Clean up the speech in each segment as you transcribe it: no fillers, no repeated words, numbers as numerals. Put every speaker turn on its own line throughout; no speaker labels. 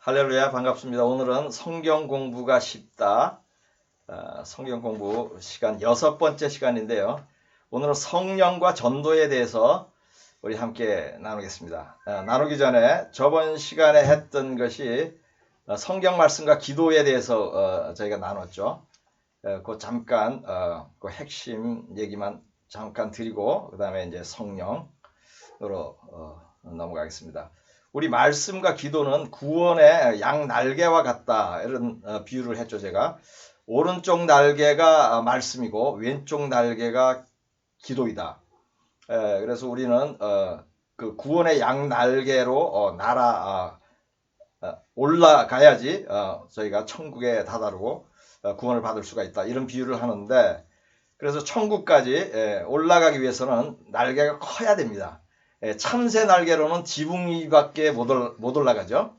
할렐루야, 반갑습니다. 오늘은 성경 공부가 쉽다. 성경 공부 시간 6번째 시간인데요. 오늘은 성령과 전도에 대해서 우리 함께 나누겠습니다. 나누기 전에 저번 시간에 했던 것이 성경 말씀과 기도에 대해서 저희가 나눴죠. 그 잠깐 그 핵심 얘기만 잠깐 드리고 그 다음에 이제 성령으로 넘어가겠습니다. 우리 말씀과 기도는 구원의 양 날개와 같다, 이런 비유를 했죠. 제가 오른쪽 날개가 말씀이고 왼쪽 날개가 기도이다. 그래서 우리는 그 구원의 양 날개로 올라가야지 저희가 천국에 다다르고 구원을 받을 수가 있다, 이런 비유를 하는데, 그래서 천국까지 올라가기 위해서는 날개가 커야 됩니다. 참새 날개로는 지붕 위밖에 못 올라가죠.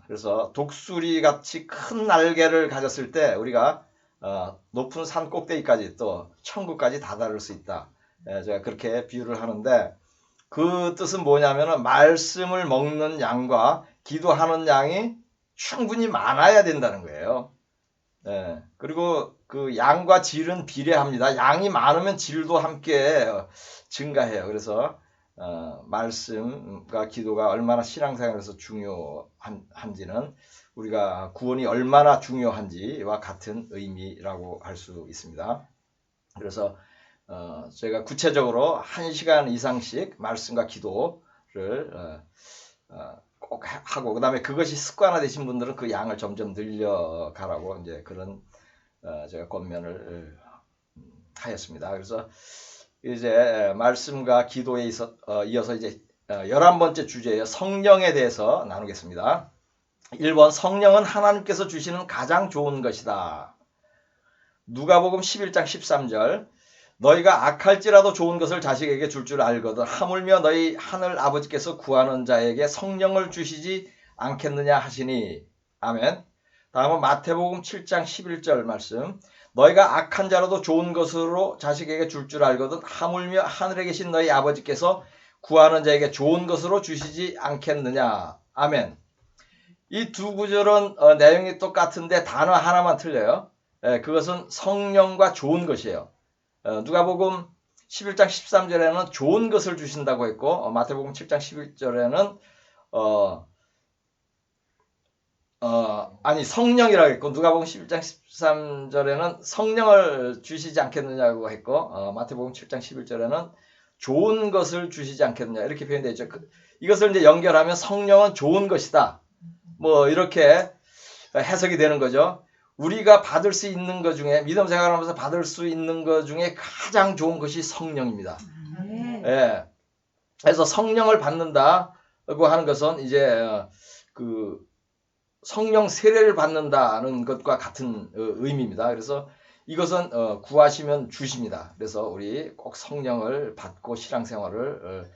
그래서 독수리 같이 큰 날개를 가졌을 때 우리가 높은 산 꼭대기까지 또 천국까지 다다를 수 있다. 제가 그렇게 비유를 하는데, 그 뜻은 뭐냐면은 말씀을 먹는 양과 기도하는 양이 충분히 많아야 된다는 거예요. 그리고 그 양과 질은 비례합니다. 양이 많으면 질도 함께 증가해요. 그래서 말씀과 기도가 얼마나 신앙생활에서 중요한지는 우리가 구원이 얼마나 중요한지와 같은 의미라고 할 수 있습니다. 그래서 제가 구체적으로 1시간 이상씩 말씀과 기도를 꼭 하고, 그 다음에 그것이 습관화되신 분들은 그 양을 점점 늘려가라고 이제 그런 제가 권면을 하였습니다. 그래서 이제 말씀과 기도에 이어서 이제 11번째 주제예요. 성령에 대해서 나누겠습니다. 1번, 성령은 하나님께서 주시는 가장 좋은 것이다. 누가복음 11장 13절, 너희가 악할지라도 좋은 것을 자식에게 줄 알거든 하물며 너희 하늘 아버지께서 구하는 자에게 성령을 주시지 않겠느냐 하시니. 아멘. 다음은 마태복음 7장 11절 말씀, 너희가 악한 자라도 좋은 것으로 자식에게 줄 알거든 하물며 하늘에 계신 너희 아버지께서 구하는 자에게 좋은 것으로 주시지 않겠느냐. 아멘. 이 두 구절은 내용이 똑같은데 단어 하나만 틀려요. 그것은 성령과 좋은 것이에요. 누가복음 11장 13절에는 좋은 것을 주신다고 했고, 마태복음 7장 11절에는 성령이라고 했고, 누가복음 11장 13절에는 성령을 주시지 않겠느냐고 했고, 마태복음 7장 11절에는 좋은 것을 주시지 않겠느냐, 이렇게 표현되어 있죠. 이것을 이제 연결하면 성령은 좋은 것이다, 뭐 이렇게 해석이 되는 거죠. 우리가 받을 수 있는 것 중에, 믿음 생활하면서 받을 수 있는 것 중에 가장 좋은 것이 성령입니다. 그래서 성령을 받는다고 하는 것은 이제 그 성령 세례를 받는다는 것과 같은 의미입니다. 그래서 이것은 구하시면 주십니다. 그래서 우리 꼭 성령을 받고 신앙생활을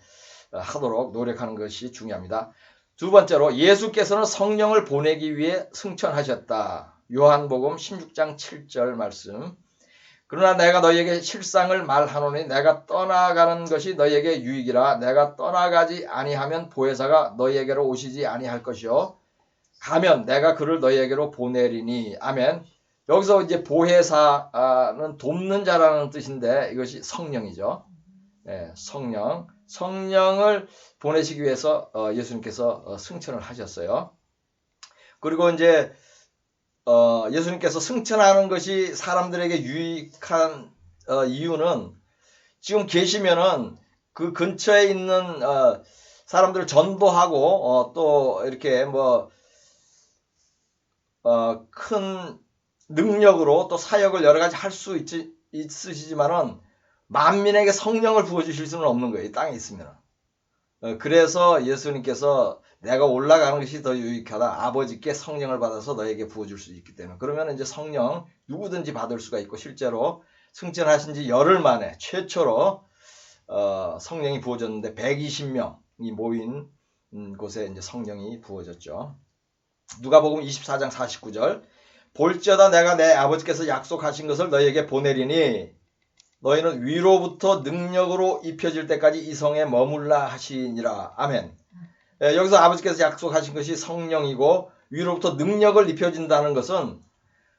하도록 노력하는 것이 중요합니다. 두 번째로, 예수께서는 성령을 보내기 위해 승천하셨다. 요한복음 16장 7절 말씀, 그러나 내가 너희에게 실상을 말하노니 내가 떠나가는 것이 너희에게 유익이라. 내가 떠나가지 아니하면 보혜사가 너희에게로 오시지 아니할 것이요 가면 내가 그를 너희에게로 보내리니. 아멘. 여기서 이제 보혜사는 돕는 자라는 뜻인데 이것이 성령이죠. 성령을 보내시기 위해서 예수님께서 승천을 하셨어요. 그리고 이제 예수님께서 승천하는 것이 사람들에게 유익한 이유는, 지금 계시면은 그 근처에 있는 사람들을 전도하고 또 이렇게 큰 능력으로 또 사역을 여러 가지 할 수 있으시지만은 만민에게 성령을 부어주실 수는 없는 거예요, 이 땅에 있으면. 그래서 예수님께서 내가 올라가는 것이 더 유익하다, 아버지께 성령을 받아서 너에게 부어줄 수 있기 때문에. 그러면 이제 성령 누구든지 받을 수가 있고, 실제로 승천하신 지 열흘 만에 최초로 성령이 부어졌는데 120명이 모인 곳에 이제 성령이 부어졌죠. 누가복음 24장 49절, 볼지어다 내가 내 아버지께서 약속하신 것을 너희에게 보내리니 너희는 위로부터 능력으로 입혀질 때까지 이 성에 머물라 하시니라. 아멘. 여기서 아버지께서 약속하신 것이 성령이고 위로부터 능력을 입혀진다는 것은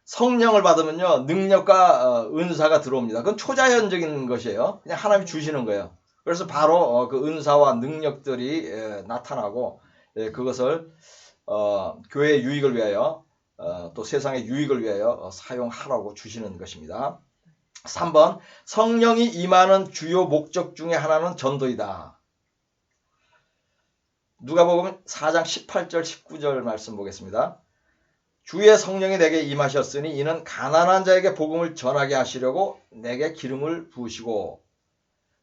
성령을 받으면요 능력과 은사가 들어옵니다. 그건 초자연적인 것이에요. 그냥 하나님이 주시는 거예요. 그래서 바로 그 은사와 능력들이 나타나고 그것을 교회의 유익을 위하여 또 세상의 유익을 위하여 사용하라고 주시는 것입니다. 3번 성령이 임하는 주요 목적 중에 하나는 전도이다. 누가복음 4장 18절 19절 말씀 보겠습니다. 주의 성령이 내게 임하셨으니 이는 가난한 자에게 복음을 전하게 하시려고 내게 기름을 부으시고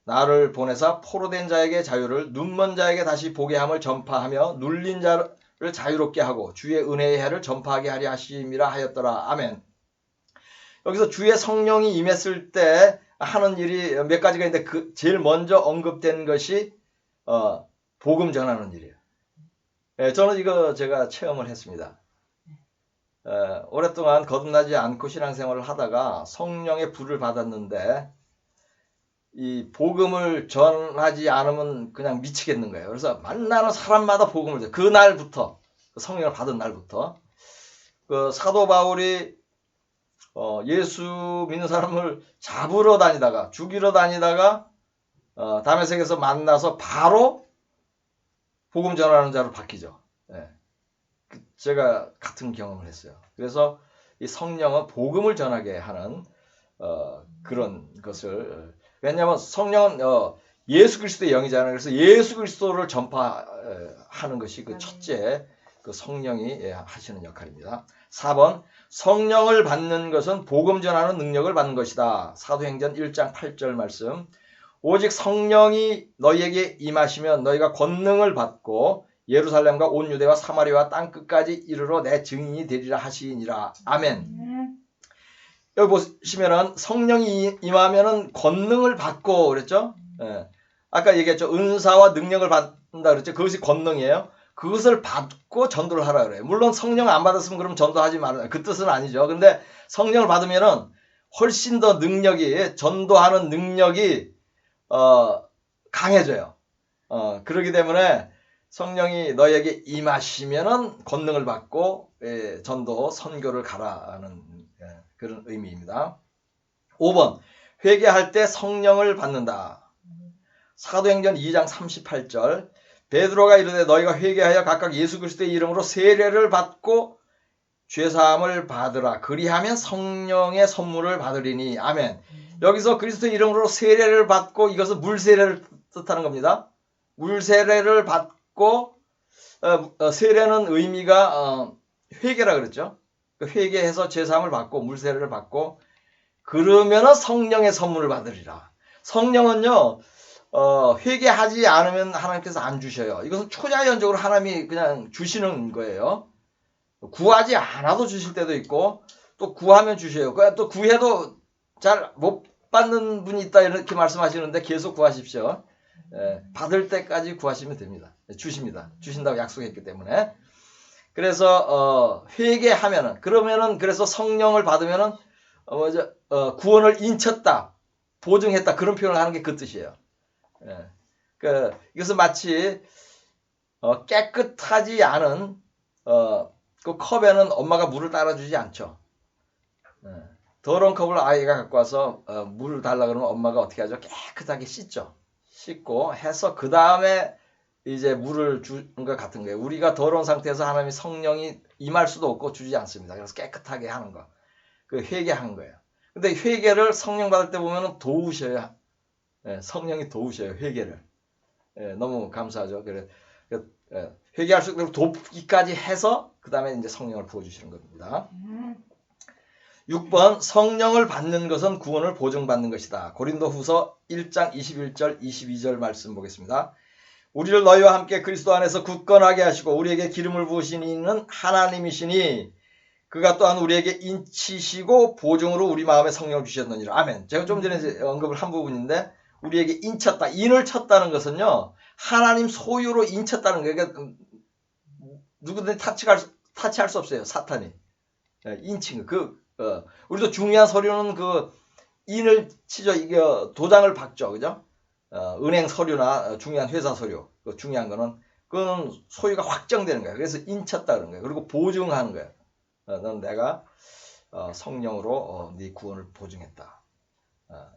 나를 보내사 포로된 자에게 자유를 눈먼 자에게 다시 보게 함을 전파하며 눌린 자를 자유롭게 하고 주의 은혜의 해를 전파하게 하려 하심이라 하였더라. 아멘. 여기서 주의 성령이 임했을 때 하는 일이 몇 가지가 있는데 그 제일 먼저 언급된 것이 복음 전하는 일이에요. 저는 이거 제가 체험을 했습니다. 오랫동안 거듭나지 않고 신앙생활을 하다가 성령의 불을 받았는데 이 복음을 전하지 않으면 그냥 미치겠는 거예요. 그래서 만나는 사람마다 복음을 전해요. 그날부터 성령을 받은 날부터 그 사도 바울이 예수 믿는 사람을 잡으러 다니다가 죽이러 다니다가 다메섹에서 만나서 바로 복음 전하는 자로 바뀌죠. 제가 같은 경험을 했어요. 그래서 이 성령은 복음을 전하게 하는 그런 것을 왜냐하면 성령은 예수 그리스도의 영이잖아요. 그래서 예수 그리스도를 전파하는 것이 그 첫째 그 성령이 하시는 역할입니다. 4번 성령을 받는 것은 복음 전하는 능력을 받는 것이다. 사도행전 1장 8절 말씀 오직 성령이 너희에게 임하시면 너희가 권능을 받고 예루살렘과 온 유대와 사마리아와 땅끝까지 이르러 내 증인이 되리라 하시니라. 아멘. 여기 보시면은 성령이 임하면은 권능을 받고 그랬죠? 아까 얘기했죠. 은사와 능력을 받는다 그랬죠? 그것이 권능이에요. 그것을 받고 전도를 하라 그래요. 물론 성령 안 받았으면 그럼 전도하지 말아요. 그 뜻은 아니죠. 근데 성령을 받으면은 훨씬 더 능력이 전도하는 능력이 강해져요. 그렇기 때문에 성령이 너에게 임하시면은 권능을 받고 전도 선교를 가라는 그런 의미입니다. 5번 회개할 때 성령을 받는다. 사도행전 2장 38절 베드로가 이르되 너희가 회개하여 각각 예수 그리스도의 이름으로 세례를 받고 죄사함을 받으라. 그리하면 성령의 선물을 받으리니. 아멘. 여기서 그리스도의 이름으로 세례를 받고 이것은 물세례를 뜻하는 겁니다. 물세례를 받고 세례는 의미가 회개라 그랬죠. 회개해서 죄사함을 받고 물세례를 받고 그러면은 성령의 선물을 받으리라. 성령은요 회개하지 않으면 하나님께서 안 주셔요. 이것은 초자연적으로 하나님이 그냥 주시는 거예요. 구하지 않아도 주실 때도 있고 또 구하면 주셔요. 또 구해도 잘 못 받는 분이 있다 이렇게 말씀하시는데 계속 구하십시오. 받을 때까지 구하시면 됩니다. 주십니다. 주신다고 약속했기 때문에. 그래서 회개하면은 그러면은 그래서 성령을 받으면은 구원을 인쳤다, 보증했다 그런 표현을 하는 게 그 뜻이에요. 이것은 마치 깨끗하지 않은 그 컵에는 엄마가 물을 따라주지 않죠. 더러운 컵을 아이가 갖고 와서 물을 달라 그러면 엄마가 어떻게 하죠? 깨끗하게 씻죠. 씻고 해서 그 다음에 이제 물을 주는 것 같은 거예요. 우리가 더러운 상태에서 하나님이 성령이 임할 수도 없고 주지 않습니다. 그래서 깨끗하게 하는 거. 그 회개하는 거예요. 근데 회개를 성령 받을 때 보면은 도우셔야 성령이 도우셔요. 회개를. 너무 감사하죠. 그래 회개할 수 있도록 돕기까지 해서 그 다음에 이제 성령을 부어주시는 겁니다. 6번 성령을 받는 것은 구원을 보증받는 것이다. 고린도후서 1장 21절 22절 말씀 보겠습니다. 우리를 너희와 함께 그리스도 안에서 굳건하게 하시고 우리에게 기름을 부으신 이는 하나님이시니 그가 또한 우리에게 인치시고 보증으로 우리 마음에 성령을 주셨느니라. 아멘. 제가 좀 전에 언급을 한 부분인데 우리에게 인쳤다. 인을 쳤다는 것은요. 하나님 소유로 인쳤다는 거예요. 그러니까 누구든지 타치할 수 없어요. 사탄이. 인친 거. 우리도 중요한 서류는 그 인을 치죠. 이게 도장을 박죠. 그죠? 은행 서류나 중요한 회사 서류. 중요한 거는 그건 소유가 확정되는 거예요. 그래서 인쳤다 그런 거예요. 그리고 보증하는 거예요. 넌 내가 성령으로 네 구원을 보증했다.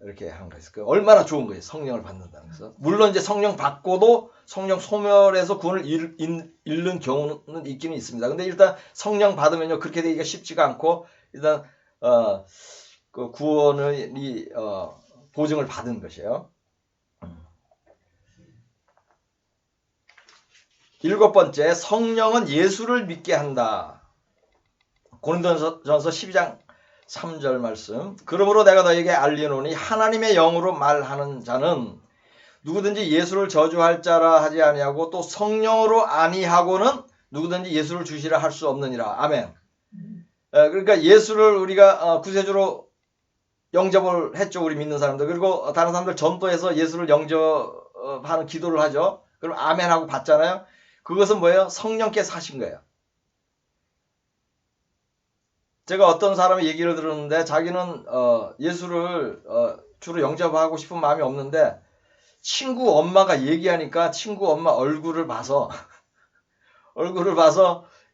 이렇게 하는 거예요. 얼마나 좋은 거예요. 성령을 받는다는 것은. 물론 이제 성령 받고도 성령 소멸해서 구원을 잃는 경우는 있기는 있습니다. 근데 일단 성령 받으면요 그렇게 되기가 쉽지가 않고 일단 그 구원을 보증을 받은 것이에요. 7번째, 성령은 예수를 믿게 한다. 고린도전서 12장 3절 말씀. 그러므로 내가 너에게 알리노니 하나님의 영으로 말하는 자는 누구든지 예수를 저주할 자라 하지 아니하고 또 성령으로 아니하고는 누구든지 예수를 주시라 할 수 없느니라. 아멘. 그러니까 예수를 우리가 구세주로 영접을 했죠. 우리 믿는 사람들. 그리고 다른 사람들 전도해서 예수를 영접하는 기도를 하죠. 그럼 아멘 하고 받잖아요. 그것은 뭐예요? 성령께서 하신 거예요. 제가 어떤 사람의 얘기를 들었는데 자기는 예수를 주로 영접하고 싶은 마음이 없는데 친구 엄마가 얘기하니까 친구 엄마 얼굴을 봐서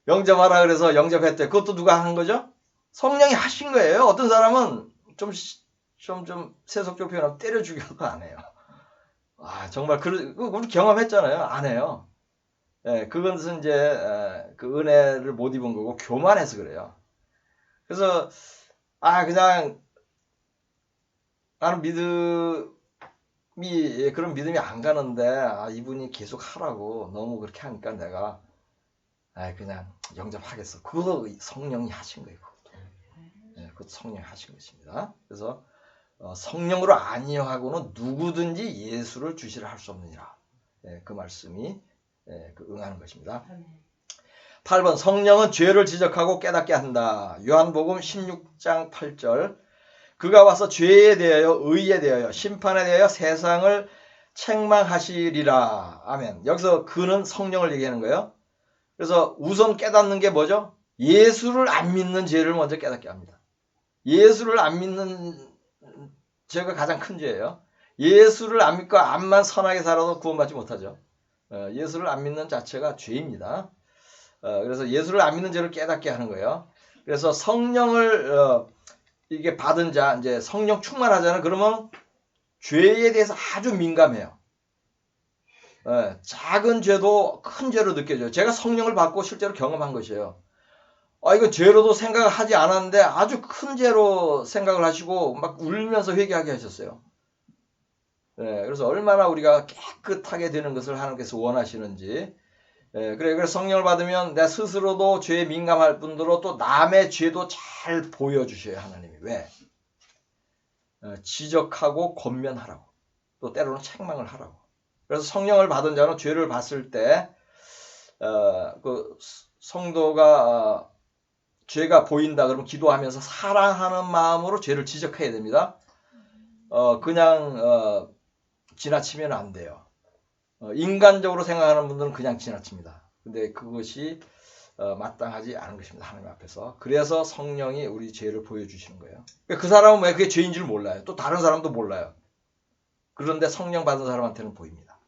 영접하라 그래서 영접했대. 그것도 누가 한 거죠? 성령이 하신 거예요. 어떤 사람은 좀 세속적 표현하면 때려 죽여도 안 해요. 정말 우리 경험했잖아요. 안 해요. 그것은 이제 그 은혜를 못 입은 거고 교만해서 그래요. 그래서 그냥 나는 그런 믿음이 안 가는데 이분이 계속 하라고 너무 그렇게 하니까 내가 그냥 영접하겠어. 그거 성령이 하신 거예요. 그것도 성령이 하신 것입니다. 그래서 성령으로 아니하고는 누구든지 예수를 주시라 할 수 없느니라. 그 말씀이 응하는 것입니다. 8번, 성령은 죄를 지적하고 깨닫게 한다. 요한복음 16장 8절. 그가 와서 죄에 대하여 의에 대하여 심판에 대하여 세상을 책망하시리라. 아멘. 여기서 그는 성령을 얘기하는 거예요. 그래서 우선 깨닫는 게 뭐죠? 예수를 안 믿는 죄를 먼저 깨닫게 합니다. 예수를 안 믿는 죄가 가장 큰 죄예요. 예수를 안 믿고 암만 선하게 살아도 구원받지 못하죠. 예수를 안 믿는 자체가 죄입니다. 그래서 예수를 안 믿는 죄를 깨닫게 하는 거예요. 그래서 성령을 이게 받은 자, 이제 성령 충만하잖아요. 그러면 죄에 대해서 아주 민감해요. 작은 죄도 큰 죄로 느껴져요. 제가 성령을 받고 실제로 경험한 것이에요. 이거 죄로도 생각을 하지 않았는데 아주 큰 죄로 생각을 하시고 막 울면서 회개하게 하셨어요. 그래서 얼마나 우리가 깨끗하게 되는 것을 하나님께서 원하시는지. 그래서 성령을 받으면 내 스스로도 죄에 민감할 뿐더러 또 남의 죄도 잘 보여주셔요. 하나님이. 왜? 지적하고 권면하라고. 또 때로는 책망을 하라고. 그래서 성령을 받은 자는 죄를 봤을 때 그 성도가 죄가 보인다 그러면 기도하면서 사랑하는 마음으로 죄를 지적해야 됩니다. 그냥 지나치면 안 돼요. 인간적으로 생각하는 분들은 그냥 지나칩니다. 근데 그것이 마땅하지 않은 것입니다. 하나님 앞에서. 그래서 성령이 우리 죄를 보여주시는 거예요. 그 사람은 왜 그게 죄인 줄 몰라요. 또 다른 사람도 몰라요. 그런데 성령 받은 사람한테는 보입니다.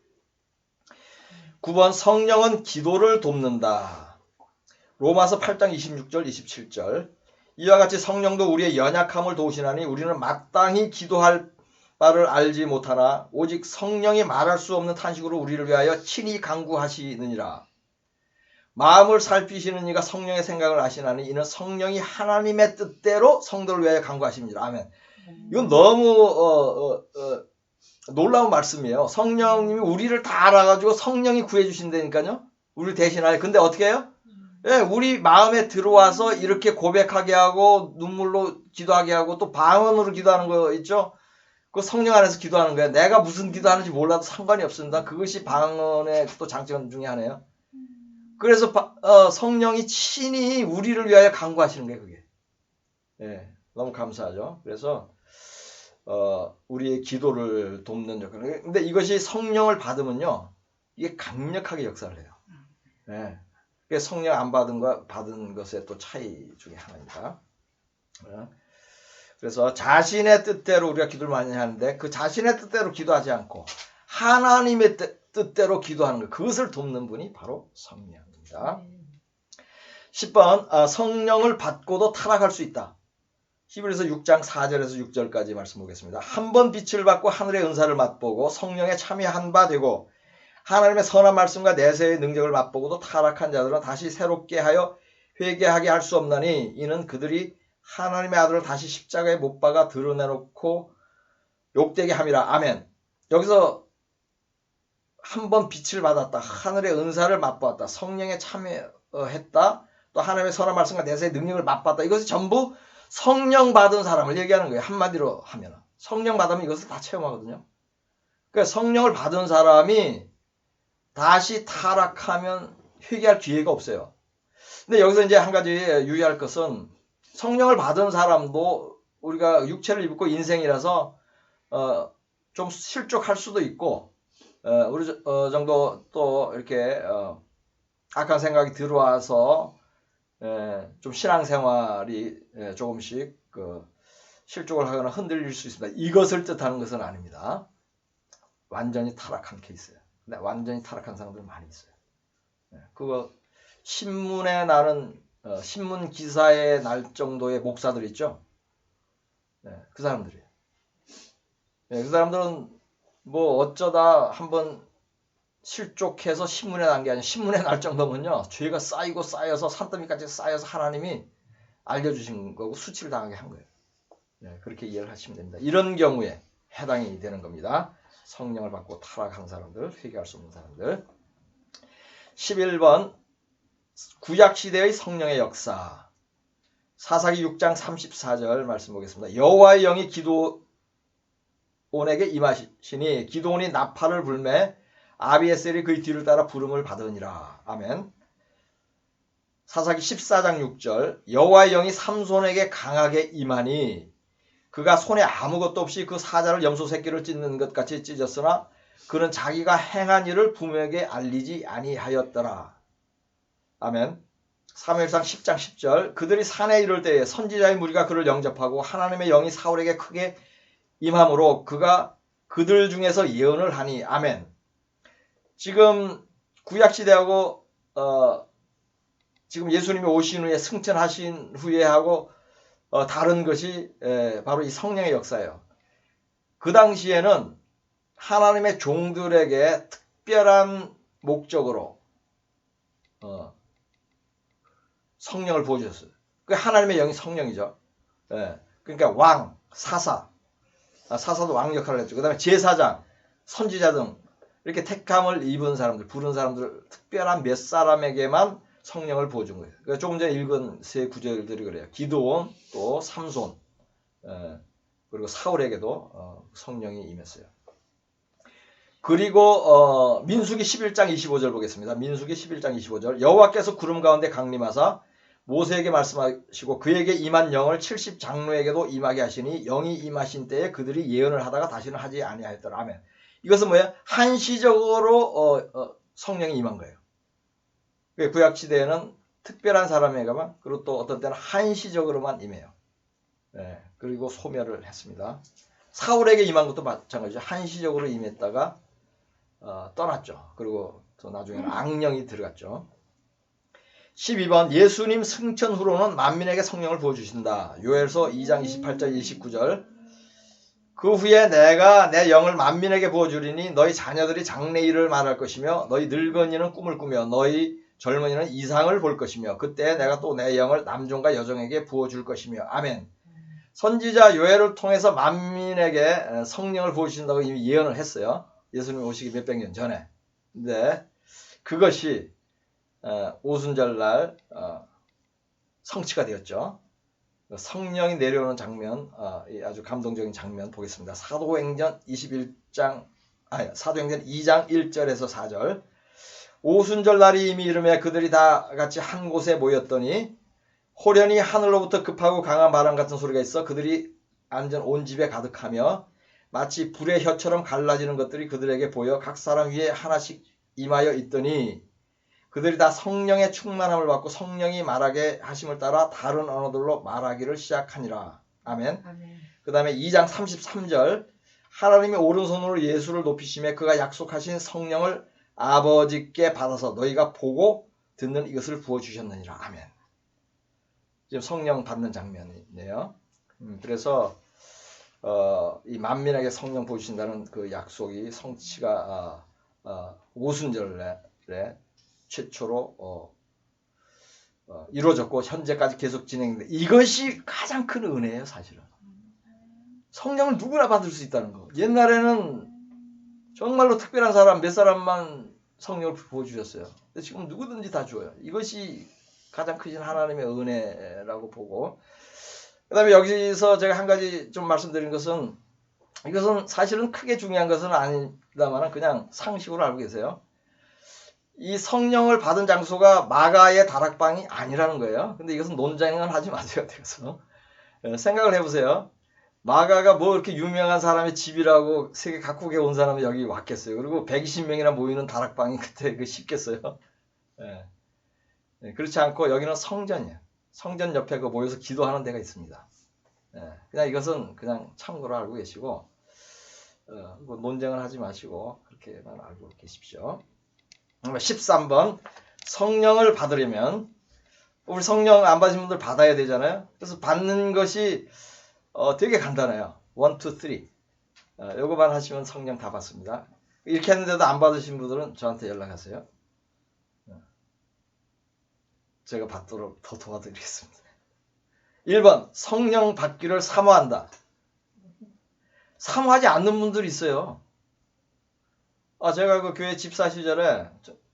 9번, 성령은 기도를 돕는다. 로마서 8장 26절 27절. 이와 같이 성령도 우리의 연약함을 도우시나니 우리는 마땅히 기도할 바를 알지 못하나 오직 성령이 말할 수 없는 탄식으로 우리를 위하여 친히 간구하시느니라. 마음을 살피시는 이가 성령의 생각을 아시나니 이는 성령이 하나님의 뜻대로 성도를 위하여 간구하십니다. 아멘. 이건 너무 놀라운 말씀이에요. 성령님이 우리를 다 알아가지고 성령이 구해주신다니까요. 우리를 대신하여. 근데 어떻게 해요? 우리 마음에 들어와서 이렇게 고백하게 하고 눈물로 기도하게 하고 또 방언으로 기도하는 거 있죠? 그 성령 안에서 기도하는 거예요. 내가 무슨 기도하는지 몰라도 상관이 없습니다. 그것이 방언의 또 장점 중에 하나예요. 그래서 성령이 친히 우리를 위하여 간구하시는 거예요. 그게. 너무 감사하죠. 그래서 우리의 기도를 돕는 역할. 근데 이것이 성령을 받으면요, 이게 강력하게 역사를 해요. 그게 성령 안 받은 것 받은 것의 또 차이 중에 하나입니다. 그래서 자신의 뜻대로 우리가 기도를 많이 하는데 그 자신의 뜻대로 기도하지 않고 하나님의 뜻, 뜻대로 기도하는 것, 그것을 돕는 분이 바로 성령입니다. 10번 성령을 받고도 타락할 수 있다. 히브리서 6장 4절에서 6절까지 말씀 보겠습니다. 한 번 빛을 받고 하늘의 은사를 맛보고 성령에 참여한 바 되고 하나님의 선한 말씀과 내세의 능력을 맛보고도 타락한 자들은 다시 새롭게 하여 회개하게 할 수 없나니 이는 그들이 하나님의 아들을 다시 십자가에 못 박아 드러내놓고 욕되게 함이라. 아멘. 여기서 한 번 빛을 받았다. 하늘의 은사를 맛보았다. 성령에 참여했다. 또 하나님의 선한 말씀과 내세의 능력을 맛봤다. 이것이 전부 성령 받은 사람을 얘기하는 거예요. 한마디로 하면. 성령 받으면 이것을 다 체험하거든요. 그러니까 성령을 받은 사람이 다시 타락하면 회개할 기회가 없어요. 근데 여기서 이제 한 가지 유의할 것은 성령을 받은 사람도 우리가 육체를 입고 인생이라서 좀 실족할 수도 있고 우리 정도 또 이렇게 악한 생각이 들어와서 좀 신앙생활이 조금씩 실족을 하거나 흔들릴 수 있습니다. 이것을 뜻하는 것은 아닙니다. 완전히 타락한 케이스예요. 근데 완전히 타락한 사람들 많이 있어요. 그거 신문에 나는 신문 기사에 날 정도의 목사들 있죠. 그 사람들이에요. 그 사람들은 뭐 어쩌다 한번 실족해서 신문에 난 게 아니라 신문에 날 정도면요. 죄가 쌓이고 쌓여서 산더미까지 쌓여서 하나님이 알려주신 거고 수치를 당하게 한 거예요. 그렇게 이해를 하시면 됩니다. 이런 경우에 해당이 되는 겁니다. 성령을 받고 타락한 사람들, 회개할 수 없는 사람들. 11번 구약시대의 성령의 역사. 사사기 6장 34절 말씀 보겠습니다. 여호와의 영이 기드온에게 임하시니 기드온이 나팔을 불매 아비에셀이 그의 뒤를 따라 부름을 받으니라. 아멘. 사사기 14장 6절 여호와의 영이 삼손에게 강하게 임하니 그가 손에 아무것도 없이 그 사자를 염소 새끼를 찢는 것 같이 찢었으나 그는 자기가 행한 일을 부모에게 알리지 아니하였더라. 아멘. 사무엘상 10장 10절 그들이 산에 이를 때에 선지자의 무리가 그를 영접하고 하나님의 영이 사울에게 크게 임함으로 그가 그들 중에서 예언을 하니. 아멘. 지금 구약시대하고 지금 예수님이 오신 후에 승천하신 후에 하고 다른 것이 바로 이 성령의 역사예요. 그 당시에는 하나님의 종들에게 특별한 목적으로 성령을 부어주셨어요. 그 하나님의 영이 성령이죠. 그러니까 왕, 사사도 왕 역할을 했죠. 그 다음에 제사장, 선지자 등 이렇게 택함을 입은 사람들, 부른 사람들 특별한 몇 사람에게만 성령을 부어준 거예요. 그러니까 조금 전에 읽은 세 구절들이 그래요. 기드온, 또 삼손, 그리고 사울에게도 성령이 임했어요. 그리고 민수기 11장 25절 보겠습니다. 민수기 11장 25절 여호와께서 구름 가운데 강림하사 모세에게 말씀하시고 그에게 임한 영을 70장로에게도 임하게 하시니 영이 임하신 때에 그들이 예언을 하다가 다시는 하지 아니하였더라. 아멘. 이것은 뭐예요? 한시적으로 성령이 임한 거예요. 구약시대에는 특별한 사람에게만, 그리고 또 어떤 때는 한시적으로만 임해요. 그리고 소멸을 했습니다. 사울에게 임한 것도 마찬가지죠. 한시적으로 임했다가 떠났죠. 그리고 또 나중에는 악령이 들어갔죠. 12번 예수님 승천 후로는 만민에게 성령을 부어주신다. 요엘서 2장 28절 29절 그 후에 내가 내 영을 만민에게 부어주리니 너희 자녀들이 장래일을 말할 것이며 너희 늙은이는 꿈을 꾸며 너희 젊은이는 이상을 볼 것이며 그때 내가 또 내 영을 남종과 여종에게 부어줄 것이며. 아멘. 선지자 요엘을 통해서 만민에게 성령을 부어주신다고 이미 예언을 했어요. 예수님 오시기 몇백 년 전에. 근데 그것이 오순절날 성취가 되었죠. 성령이 내려오는 장면, 아주 감동적인 장면 보겠습니다. 사도행전 2장 1절에서 4절 오순절 날이 이미 이르매 그들이 다 같이 한 곳에 모였더니 호련히 하늘로부터 급하고 강한 바람 같은 소리가 있어 그들이 앉은 온 집에 가득하며 마치 불의 혀처럼 갈라지는 것들이 그들에게 보여 각 사람 위에 하나씩 임하여 있더니 그들이 다 성령의 충만함을 받고 성령이 말하게 하심을 따라 다른 언어들로 말하기를 시작하니라. 아멘. 그 다음에 2장 33절 하나님의 오른손으로 예수를 높이시매 그가 약속하신 성령을 아버지께 받아서 너희가 보고 듣는 이것을 부어주셨느니라. 아멘. 지금 성령 받는 장면이네요. 그래서 이 만민에게 성령 부어주신다는 그 약속이 성취가 오순절에 최초로 이루어졌고 현재까지 계속 진행돼. 이것이 가장 큰 은혜예요, 사실은. 성령을 누구나 받을 수 있다는 거. 옛날에는 정말로 특별한 사람 몇 사람만 성령을 부어주셨어요. 근데 지금 누구든지 다 줘요. 이것이 가장 크신 하나님의 은혜라고 보고, 그 다음에 여기서 제가 한 가지 좀 말씀드린 것은, 이것은 사실은 크게 중요한 것은 아닙니다만 그냥 상식으로 알고 계세요. 이 성령을 받은 장소가 마가의 다락방이 아니라는 거예요. 근데 이것은 논쟁은 하지 마세요. 그래서 생각을 해보세요. 마가가 뭐 이렇게 유명한 사람의 집이라고 세계 각국에 온 사람이 여기 왔겠어요. 그리고 120명이나 모이는 다락방이 그때 그 쉽겠어요. 그렇지 않고 여기는 성전이에요. 성전 옆에 그 모여서 기도하는 데가 있습니다. 그냥 이것은 그냥 참고로 알고 계시고, 뭐 논쟁을 하지 마시고 그렇게만 알고 계십시오. 13번 성령을 받으려면 우리 성령 안 받으신 분들 받아야 되잖아요. 그래서 받는 것이 되게 간단해요. 1, 2, 3 요거만 하시면 성령 다 받습니다. 이렇게 했는데도 안 받으신 분들은 저한테 연락하세요. 제가 받도록 더 도와드리겠습니다. 1번 성령 받기를 사모한다. 사모하지 않는 분들이 있어요. 제가 그 교회 집사 시절에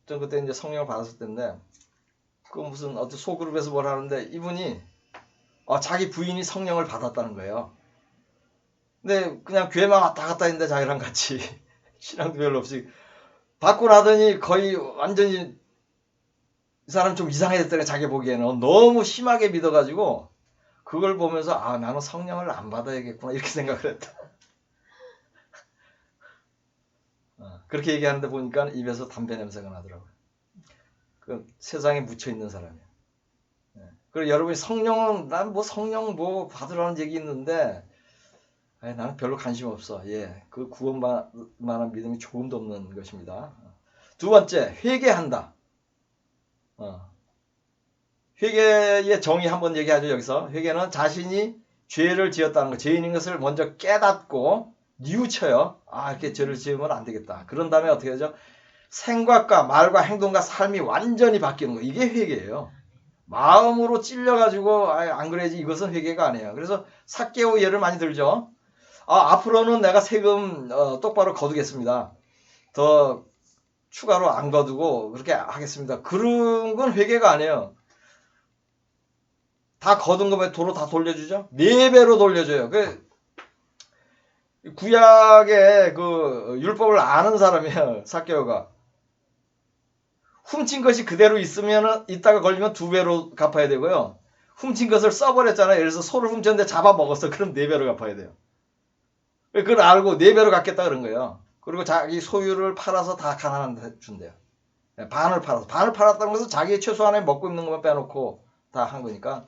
저 그때 이제 성령을 받았을 때인데 그 무슨 어떤 소그룹에서 뭘 하는데 이분이 자기 부인이 성령을 받았다는 거예요. 근데 그냥 교회만 왔다 갔다 했는데 자기랑 같이 신앙도 별로 없이 받고 나더니 거의 완전히 이 사람 좀 이상해졌더니 자기 보기에는 너무 심하게 믿어가지고 그걸 보면서 나는 성령을 안 받아야겠구나 이렇게 생각을 했다. 그렇게 얘기하는데 보니까 입에서 담배 냄새가 나더라고요. 그 세상에 묻혀있는 사람이에요. 그리고 여러분이 성령은 난 뭐 성령 뭐 받으라는 얘기 있는데 나는 별로 관심 없어. 그 구원만한 믿음이 조금도 없는 것입니다. 두 번째, 회개한다. 회개의 정의 한번 얘기하죠. 여기서 회개는 자신이 죄를 지었다는 것, 죄인인 것을 먼저 깨닫고 뉘우쳐요. 이렇게 죄를 지으면 안 되겠다. 그런 다음에 어떻게 하죠? 생각과 말과 행동과 삶이 완전히 바뀌는 거. 이게 회개예요. 마음으로 찔려가지고 안 그래야지 이것은 회개가 아니에요. 그래서 삭개오 예를 많이 들죠. 앞으로는 내가 세금 똑바로 거두겠습니다. 더 추가로 안 거두고 그렇게 하겠습니다. 그런 건 회개가 아니에요. 다 거둔 거면 도로 다 돌려주죠? 4배로 돌려줘요. 구약의 그 율법을 아는 사람이에요. 삭개오가. 훔친 것이 그대로 있다가 걸리면 2배로 갚아야 되고요. 훔친 것을 써버렸잖아요. 예를 들어서 소를 훔쳤는데 잡아먹었어. 그럼 4배로 갚아야 돼요. 그걸 알고 4배로 갚겠다 그런 거예요. 그리고 자기 소유를 팔아서 다 가난한데 준대요. 반을 팔았다는 것은 자기 최소한에 먹고 입는 것만 빼놓고 다 한 거니까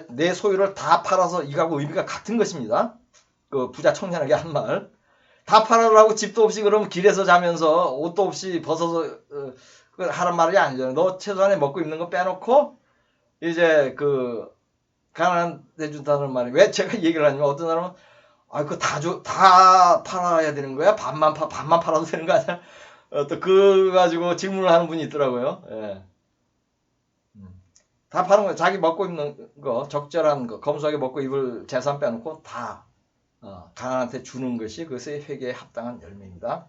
내 소유를 다 팔아서 이거하고 의미가 같은 것입니다. 그 부자 청년에게 한 말. 다 팔아라고 집도 없이 그러면 길에서 자면서 옷도 없이 벗어서 하란 말이 아니잖아요. 너 최소한에 먹고 입는 거 빼놓고 이제 그 가난해 준다는 말이 왜 제가 얘기를 하냐면 어떤 사람은 그거 다 팔아야 되는 거야? 반만 팔아도 되는 거 아니야? 또 그거 가지고 질문을 하는 분이 있더라고요. 다 파는 거예요. 자기 먹고 입는 거, 적절한 거, 검소하게 먹고 입을 재산 빼놓고 다 가난한테 주는 것이 그것의 회개에 합당한 열매입니다.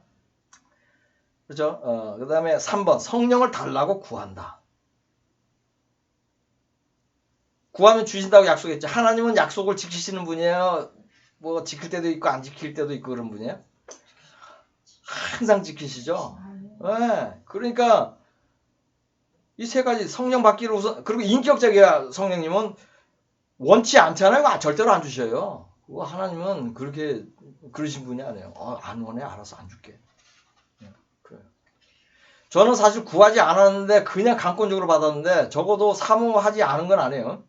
그렇죠? 그 다음에 3번 성령을 달라고 구한다. 구하면 주신다고 약속했죠. 하나님은 약속을 지키시는 분이에요. 뭐 지킬 때도 있고 안 지킬 때도 있고 그런 분이에요. 항상 지키시죠. 그러니까 이 3가지 성령 받기를 우선, 그리고 인격적이야. 성령님은 원치 않잖아요. 절대로 안 주셔요. 하나님은 그렇게 그러신 분이 아니에요. 안 원해, 알아서 안 줄게. 그래요. 저는 사실 구하지 않았는데 그냥 강권적으로 받았는데 적어도 사모하지 않은 건 아니에요.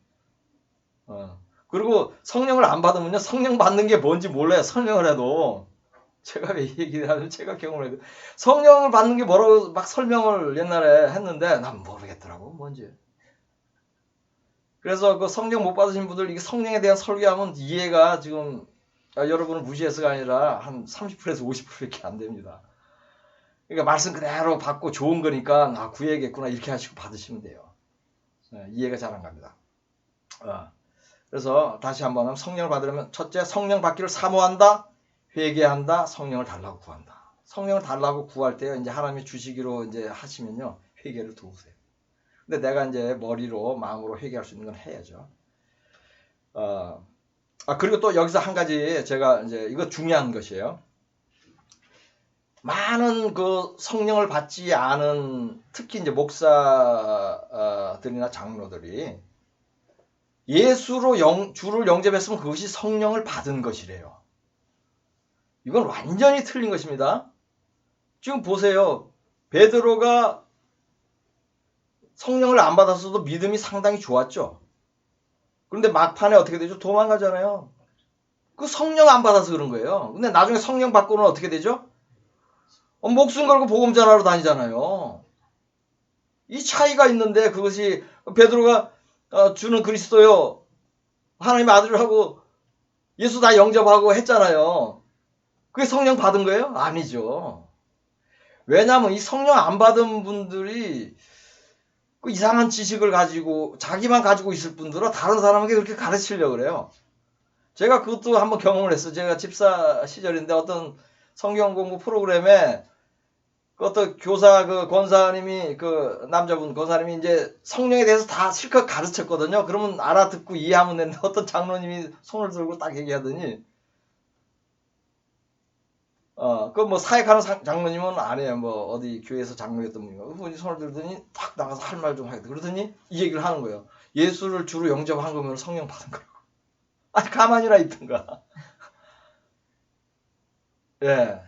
그리고 성령을 안 받으면요 성령 받는 게 뭔지 몰라요. 설명을 해도 제가 왜 얘기를 하면 제가 경험을 해도 성령을 받는 게 뭐라고 막 설명을 옛날에 했는데 난 모르겠더라고 뭔지. 그래서 그 성령 못 받으신 분들 이게 성령에 대한 설교하면 이해가 지금 여러분을 무시해서가 아니라 한 30%에서 50%밖에 안 됩니다. 그러니까 말씀 그대로 받고 좋은 거니까 구해야겠구나 이렇게 하시고 받으시면 돼요. 이해가 잘 안 갑니다. 그래서 다시 한번 성령을 받으려면 첫째 성령 받기를 사모한다, 회개한다, 성령을 달라고 구한다. 성령을 달라고 구할 때 이제 하나님이 주시기로 이제 하시면요 회개를 도우세요. 근데 내가 이제 머리로 마음으로 회개할 수 있는 건 해야죠. 그리고 또 여기서 한 가지 제가 이제 이거 중요한 것이에요. 많은 그 성령을 받지 않은 특히 이제 목사들이나 장로들이 예수로 주를 영접했으면 그것이 성령을 받은 것이래요. 이건 완전히 틀린 것입니다. 지금 보세요. 베드로가 성령을 안 받았어도 믿음이 상당히 좋았죠. 그런데 막판에 어떻게 되죠? 도망가잖아요. 그 성령 안 받아서 그런 거예요. 근데 나중에 성령 받고는 어떻게 되죠? 목숨 걸고 복음 전하러 다니잖아요. 이 차이가 있는데 그것이 베드로가 주는 그리스도요. 하나님의 아들하고 예수 다 영접하고 했잖아요. 그게 성령 받은 거예요? 아니죠. 왜냐하면 이 성령 안 받은 분들이 그 이상한 지식을 가지고 자기만 가지고 있을 뿐더러 다른 사람에게 그렇게 가르치려고 그래요. 제가 그것도 한번 경험을 했어요. 제가 집사 시절인데 어떤 성경 공부 프로그램에 그 어떤 교사 그 권사님이 그 남자분 권사님이 이제 성령에 대해서 다 실컷 가르쳤거든요. 그러면 알아듣고 이해하면 되는데 어떤 장로님이 손을 들고 딱 얘기하더니 그 뭐 사역하는 장로님은 아니에요. 뭐 어디 교회에서 장로였던 분이고 그분이 손을 들더니 딱 나가서 할 말 좀 하겠다. 그러더니 이 얘기를 하는 거예요. 예수를 주로 영접한 거면 성령 받은 거라고. 아니 가만히나 있던가. 예.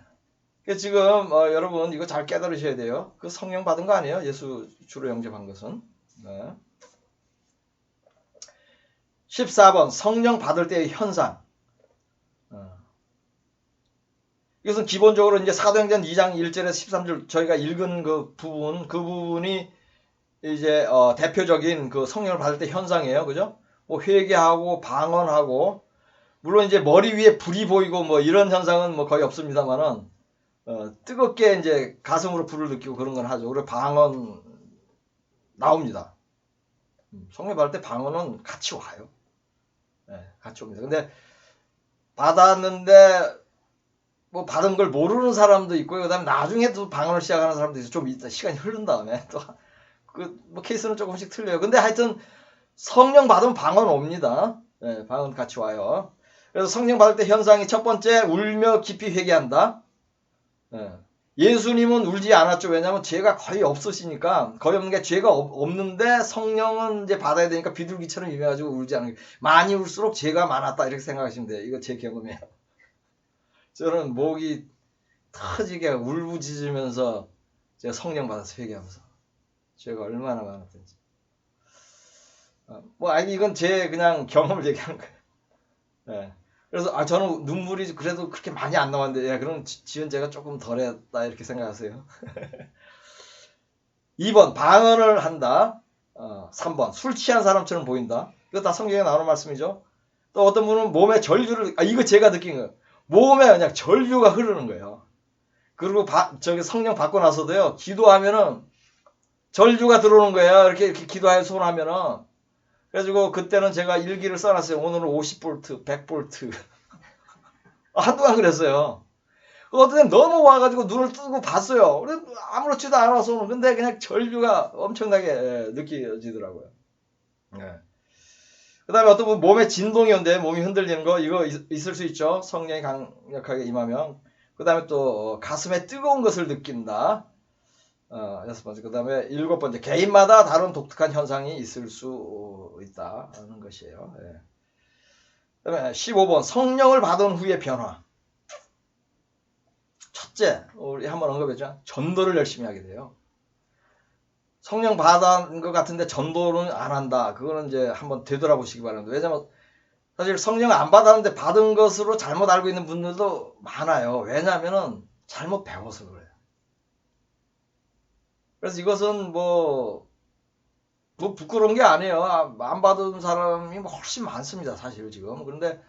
지금 여러분 이거 잘 깨달으셔야 돼요. 그 성령 받은 거 아니에요? 예수 주로 영접한 것은. 네. 14번 성령 받을 때의 현상. 이것은 기본적으로 이제 사도행전 2장 1절에서 13절 저희가 읽은 그 부분이 이제 대표적인 그 성령을 받을 때 현상이에요. 그죠? 뭐 회개하고 방언하고 물론 이제 머리 위에 불이 보이고 뭐 이런 현상은 뭐 거의 없습니다만은 뜨겁게 이제 가슴으로 불을 느끼고 그런 건 하죠. 그리고 방언 나옵니다. 성령 받을 때 방언은 같이 와요. 네, 같이 옵니다. 근데 받았는데 뭐 받은 걸 모르는 사람도 있고 그다음에 나중에 또 방언을 시작하는 사람도 있어. 좀 있다 시간이 흐른 다음에 또 그 뭐 케이스는 조금씩 틀려요. 근데 하여튼 성령 받으면 방언 옵니다. 네, 방언 같이 와요. 그래서 성령 받을 때 현상이 첫 번째 울며 깊이 회개한다. 네. 예수님은 울지 않았죠. 왜냐하면 죄가 거의 없으시니까 거의 없는 게 죄가 없는데 성령은 이제 받아야 되니까 비둘기처럼 임해가지고 울지 않는 게 많이 울수록 죄가 많았다 이렇게 생각하시면 돼요. 이거 제 경험이에요. 저는 목이 터지게 울부짖으면서 제가 성령 받아서 회개하면서 죄가 얼마나 많았던지. 아니 이건 제 그냥 경험을 얘기하는 거예요. 네. 그래서 저는 눈물이 그래도 그렇게 많이 안 나왔는데 그럼 지은 제가 조금 덜했다 이렇게 생각하세요. 2번 방언을 한다. 3번 술 취한 사람처럼 보인다. 이거 다 성경에 나오는 말씀이죠. 또 어떤 분은 몸에 전류를 이거 제가 느낀 거예요. 몸에 그냥 전류가 흐르는 거예요. 그리고 저기 성령 받고 나서도요. 기도하면은 전류가 들어오는 거예요. 이렇게 기도하여 손하면은 그래가지고 그때는 제가 일기를 써놨어요. 오늘은 50V, 100V. 한동안 그랬어요. 어떤 너무 와가지고 눈을 뜨고 봤어요. 아무렇지도 않아서 근데 그냥 전류가 엄청나게 느껴지더라고요. 네. 그 다음에 어떤 분 몸에 진동이 온대 몸이 흔들리는 거 이거 있을 수 있죠. 성령이 강력하게 임하면. 그 다음에 또 가슴에 뜨거운 것을 느낀다. 6번째. 그 다음에 7번째. 개인마다 다른 독특한 현상이 있을 수 있다는 것이에요. 예. 그 다음에 15번. 성령을 받은 후의 변화. 첫째, 우리 한번 언급했죠. 전도를 열심히 하게 돼요. 성령 받은 것 같은데 전도는 안 한다. 그거는 이제 한번 되돌아보시기 바랍니다. 왜냐면 사실 성령 안 받았는데 받은 것으로 잘못 알고 있는 분들도 많아요. 왜냐하면은 잘못 배워서 그래요. 그래서 이것은 뭐 부끄러운 게 아니에요. 안 받은 사람이 훨씬 많습니다. 사실 지금. 그런데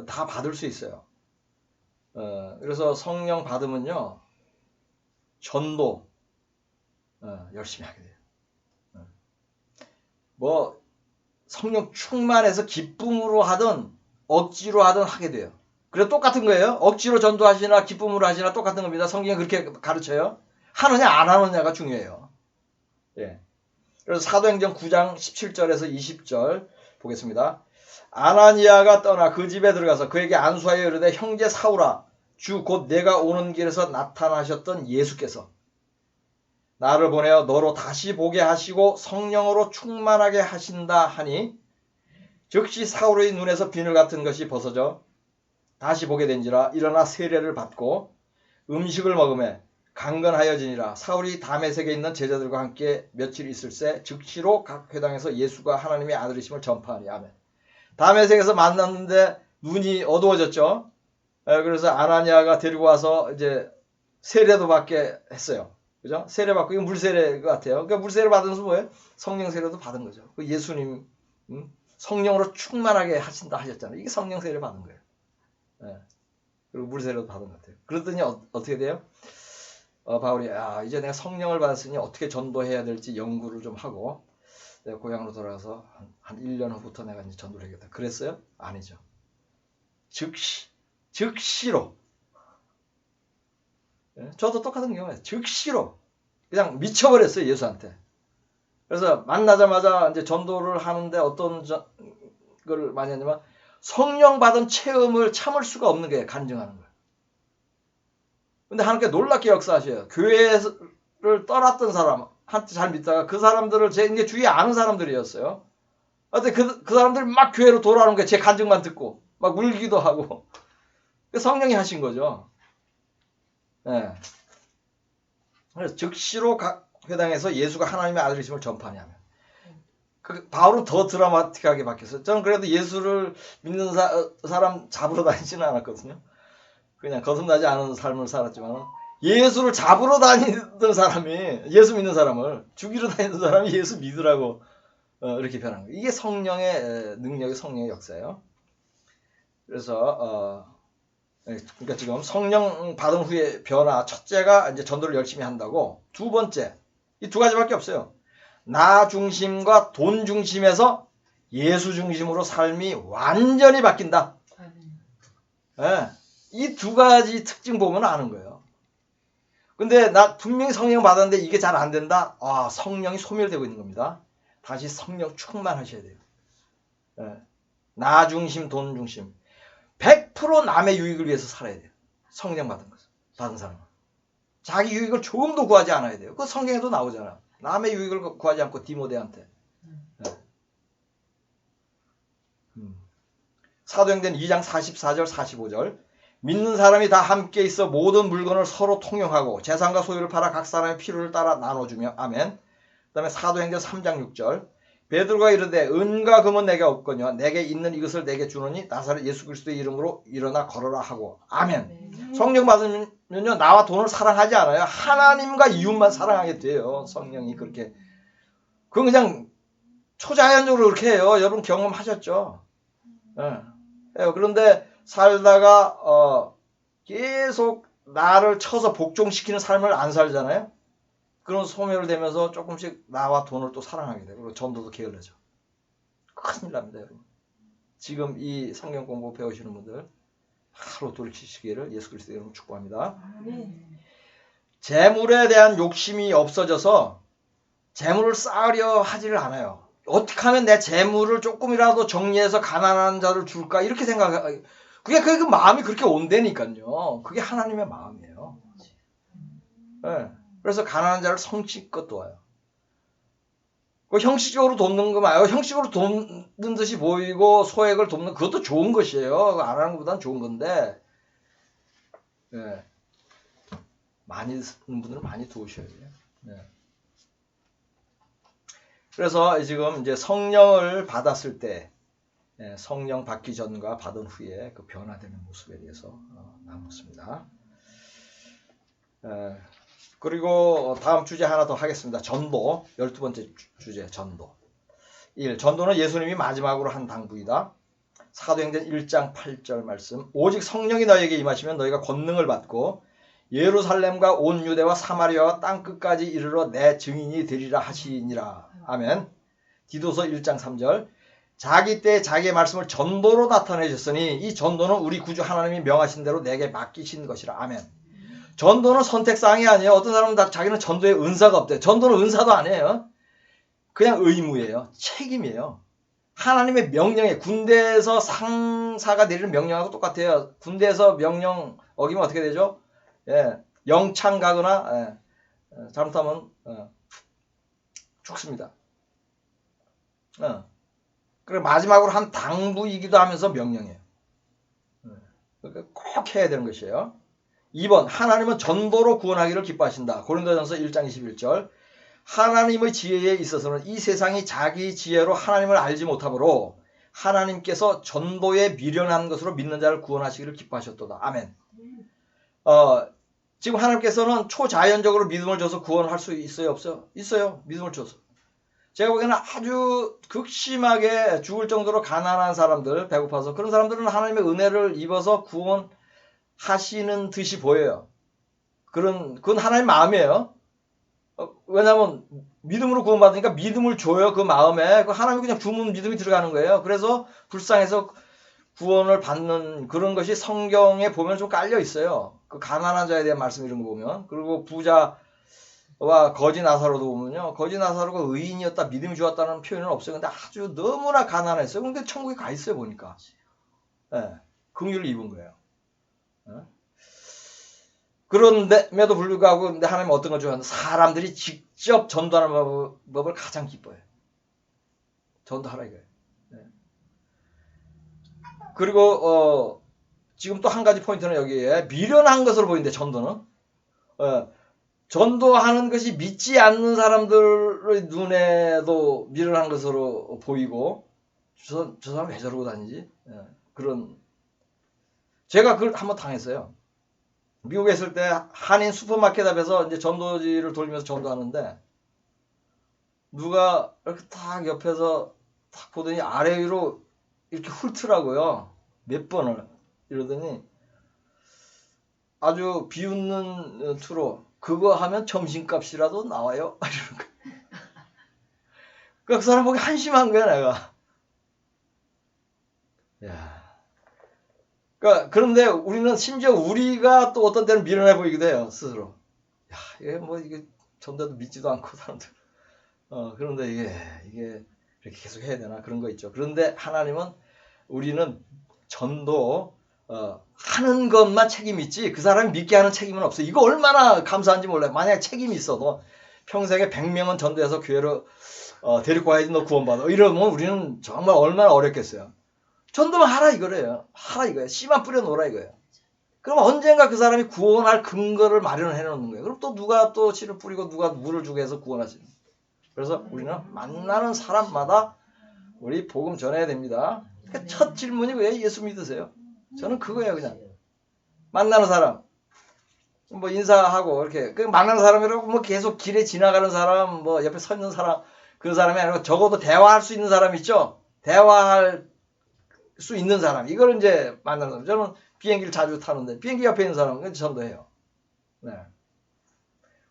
다 받을 수 있어요. 그래서 성령 받으면요. 전도 열심히 하게 돼요. 뭐 성령 충만해서 기쁨으로 하든 억지로 하든 하게 돼요. 그래서 똑같은 거예요. 억지로 전도하시나 기쁨으로 하시나 똑같은 겁니다. 성경이 그렇게 가르쳐요. 하느냐 안 하느냐가 중요해요. 예. 그래서 사도행전 9장 17절에서 20절 보겠습니다. 아나니아가 떠나 그 집에 들어가서 그에게 안수하여 이르되 형제 사울아 주 곧 내가 오는 길에서 나타나셨던 예수께서 나를 보내어 너로 다시 보게 하시고 성령으로 충만하게 하신다 하니 즉시 사울의 눈에서 비늘 같은 것이 벗어져 다시 보게 된지라 일어나 세례를 받고 음식을 먹으며 강건하여지니라. 사울이 다메섹에 있는 제자들과 함께 며칠 있을새 즉시로 각 회당에서 예수가 하나님의 아들이심을 전파하니. 아멘. 다메섹에서 만났는데 눈이 어두워졌죠. 그래서 아나니아가 데리고 와서 이제 세례도 받게 했어요. 그죠? 세례 받고, 이거 물세례 같아요. 그러니까 물세례 받은 것은 뭐예요? 성령 세례도 받은 거죠. 그 예수님, 성령으로 충만하게 하신다 하셨잖아요. 이게 성령 세례 받은 거예요. 예. 그리고 물세례도 받은 것 같아요. 그러더니 어떻게 돼요? 바울이, 이제 내가 성령을 받았으니 어떻게 전도해야 될지 연구를 좀 하고, 내가 고향으로 돌아가서 한 1년 후부터 내가 이제 전도를 하겠다. 그랬어요? 아니죠. 즉시로. 저도 똑같은 경우에 즉시로 그냥 미쳐버렸어요. 예수한테. 그래서 만나자마자 이제 전도를 하는데 어떤 걸 많이 하냐면 성령 받은 체험을 참을 수가 없는 거예요. 간증하는 거예요. 근데 하나님께 놀랍게 역사하셔요. 교회를 떠났던 사람 한테 잘 믿다가 그 사람들을 제 이제 주위에 아는 사람들이었어요. 근데 그 사람들이 막 교회로 돌아오는 거예요. 제 간증만 듣고 막 울기도 하고. 성령이 하신 거죠. 네. 그래서 즉시로 각 회당에서 예수가 하나님의 아들이심을 전파하냐면 바울은 더 드라마틱하게 바뀌었어요. 저는 그래도 예수를 믿는 사람 잡으러 다니지는 않았거든요. 그냥 거듭나지 않은 삶을 살았지만 예수를 잡으러 다니던 사람이 예수 믿는 사람을 죽이러 다니던 사람이 예수 믿으라고 이렇게 변한 거예요. 이게 성령의 능력이 성령의 역사예요. 그래서 그러니까 지금 성령 받은 후에 변화, 첫째가 이제 전도를 열심히 한다고, 두 번째, 이 두 가지밖에 없어요. 나 중심과 돈 중심에서 예수 중심으로 삶이 완전히 바뀐다. 네. 이 두 가지 특징 보면 아는 거예요. 근데 나 분명히 성령 받았는데 이게 잘 안 된다? 성령이 소멸되고 있는 겁니다. 다시 성령 충만하셔야 돼요. 네. 나 중심, 돈 중심. 100% 남의 유익을 위해서 살아야 돼요. 성령 받은 사람은. 자기 유익을 조금도 구하지 않아야 돼요. 그 성경에도 나오잖아. 남의 유익을 구하지 않고 디모데한테. 네. 사도행전 2장 44절 45절 믿는 사람이 다 함께 있어 모든 물건을 서로 통용하고 재산과 소유를 팔아 각 사람의 필요를 따라 나눠주며. 아멘. 그 다음에 사도행전 3장 6절 베드로가 이르되 은과 금은 내게 없거니와 내게 있는 이것을 내게 주노니 나사렛 예수 그리스도의 이름으로 일어나 걸어라 하고. 아멘. 성령 받으면요 나와 돈을 사랑하지 않아요. 하나님과 이웃만 사랑하게 돼요. 성령이 그렇게. 그건 그냥 초자연적으로 그렇게 해요. 여러분 경험하셨죠. 네. 그런데 살다가 계속 나를 쳐서 복종시키는 삶을 안 살잖아요. 그런 소멸되면서 조금씩 나와 돈을 또 사랑하게 되고 그리고 전도도 게을러져. 큰일 납니다, 여러분. 지금 이 성경 공부 배우시는 분들 하루 돌이키시기를 예수 그리스도의 이름으로 축복합니다. 재물에 대한 욕심이 없어져서 재물을 쌓으려 하지를 않아요. 어떻게 하면 내 재물을 조금이라도 정리해서 가난한 자를 줄까 이렇게 생각해. 그게 그 마음이 그렇게 온다니까요. 그게 하나님의 마음이에요. 네. 그래서 가난한 자를 성취껏 도와요. 그 형식적으로 돕는 거 말고 형식적으로 돕는 듯이 보이고 소액을 돕는 그것도 좋은 것이에요. 안 하는 것보다는 좋은 건데 네. 많이 쓰는 분들은 많이 도우셔야 돼요. 네. 그래서 지금 이제 성령을 받았을 때 성령 받기 전과 받은 후에 그 변화되는 모습에 대해서 나눴습니다. 그리고 다음 주제 하나 더 하겠습니다. 전도. 12번째 주제 전도. 1. 전도는 예수님이 마지막으로 한 당부이다. 사도행전 1장 8절 말씀. 오직 성령이 너에게 임하시면 너희가 권능을 받고 예루살렘과 온 유대와 사마리아와 땅끝까지 이르러 내 증인이 되리라 하시니라. 아멘. 디도서 1장 3절. 자기 때 자기의 말씀을 전도로 나타내셨으니 이 전도는 우리 구주 하나님이 명하신 대로 내게 맡기신 것이라. 아멘. 전도는 선택사항이 아니에요. 어떤 사람은 자기는 전도에 은사가 없대. 전도는 은사도 아니에요. 그냥 의무예요. 책임이에요. 하나님의 명령에 군대에서 상사가 내리는 명령하고 똑같아요. 군대에서 명령 어기면 어떻게 되죠? 영창 가거나 잘못하면 죽습니다. 그리고 마지막으로 한 당부이기도 하면서 명령이에요. 그러니까 꼭 해야 되는 것이에요. 2번 하나님은 전도로 구원하기를 기뻐하신다. 고린도전서 1장 21절. 하나님의 지혜에 있어서는 이 세상이 자기 지혜로 하나님을 알지 못하므로 하나님께서 전도에 미련한 것으로 믿는 자를 구원하시기를 기뻐하셨도다. 아멘. 지금 하나님께서는 초자연적으로 믿음을 줘서 구원할 수 있어요? 없어요? 있어요. 믿음을 줘서. 제가 보기에는 아주 극심하게 죽을 정도로 가난한 사람들, 배고파서 그런 사람들은 하나님의 은혜를 입어서 구원하시는 듯이 보여요. 그건 하나님의 마음이에요. 왜냐하면 믿음으로 구원받으니까 믿음을 줘요. 그 마음에. 하나님이 그냥 주면 믿음이 들어가는 거예요. 그래서 불쌍해서 구원을 받는 그런 것이 성경에 보면 좀 깔려 있어요. 그 가난한 자에 대한 말씀 이런 거 보면. 그리고 부자와 거지 나사로도 보면요. 거지 나사로가 의인이었다, 믿음이 좋았다는 표현은 없어요. 근데 아주 너무나 가난했어요. 근데 천국에 가 있어요, 보니까. 긍휼을 입은 거예요. 그런데에도 불구하고 근데 하나님은 어떤 걸 좋아하는데 사람들이 직접 전도하는 법을 가장 기뻐해요. 전도하라 이거예요. 그리고 지금 또 한 가지 포인트는 여기에 미련한 것으로 보이는데 전도는 전도하는 것이 믿지 않는 사람들의 눈에도 미련한 것으로 보이고 저 사람 왜 저러고 다니지? 그런 제가 그걸 한번 당했어요. 미국에 있을 때 한인 슈퍼마켓 앞에서 이제 전도지를 돌리면서 전도하는데 누가 이렇게 딱 옆에서 딱 보더니 아래 위로 이렇게 훑더라고요. 몇 번을 이러더니 아주 비웃는 투로 그거 하면 점심값이라도 나와요. 이러는 거예요. 그 사람 보기 한심한 거야 내가. 야. 그런데 우리는 심지어 우리가 또 어떤 때는 미련해 보이기도 해요 스스로. 야, 이게 전도도 믿지도 않고 사람들. 그런데 이게 이렇게 계속 해야 되나 그런 거 있죠. 그런데 하나님은 우리는 전도 하는 것만 책임이 있지 그 사람이 믿게 하는 책임은 없어요. 이거 얼마나 감사한지 몰라요. 만약에 책임이 있어도 평생에 100명은 전도해서 교회로 데리고 와야지 너 구원받아. 이러면 우리는 정말 얼마나 어렵겠어요. 전도만 하라 이거래요. 하라 이거예요. 씨만 뿌려놓으라 이거예요. 그럼 언젠가 그 사람이 구원할 근거를 마련해 놓는 거예요. 그럼 또 누가 또 씨를 뿌리고 누가 물을 주고 해서 구원하시는 거예요. 그래서 우리는 만나는 사람마다 우리 복음 전해야 됩니다. 그러니까 첫 질문이 왜 예수 믿으세요? 저는 그거예요. 그냥 만나는 사람 뭐 인사하고 이렇게 만나는 사람이라고 뭐 계속 길에 지나가는 사람 뭐 옆에 서 있는 사람 그 사람이 아니고 적어도 대화할 수 있는 사람 있죠. 대화할 수 있는 사람 이걸 이제 만나는 사람. 저는 비행기를 자주 타는데 비행기 옆에 있는 사람은 전도해요. 네.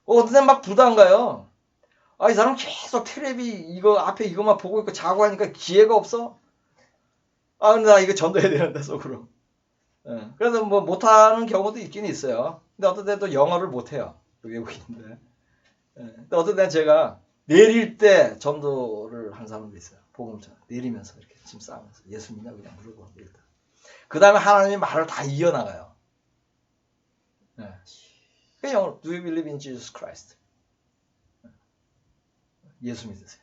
어떤 데는 막 부담 가요. 이 사람 계속 텔레비 이거 앞에 이것만 보고 있고 자고 하니까 기회가 없어. 근데 나 이거 전도해야 되는데 속으로. 그래서 뭐 못하는 경우도 있긴 있어요. 근데 어떤 데는 또 영어를 못해요. 외국인인데. 근데 어떤 데는 제가 내릴 때 전도를 한 사람도 있어요. 복음전 내리면서 이렇게 짐 싸면서 예수 믿냐 그냥 물어보고 일단. 그 다음에 하나님이 말을 다 이어나가요. 그 영어로 Do you believe in Jesus Christ? 예수 믿으세요.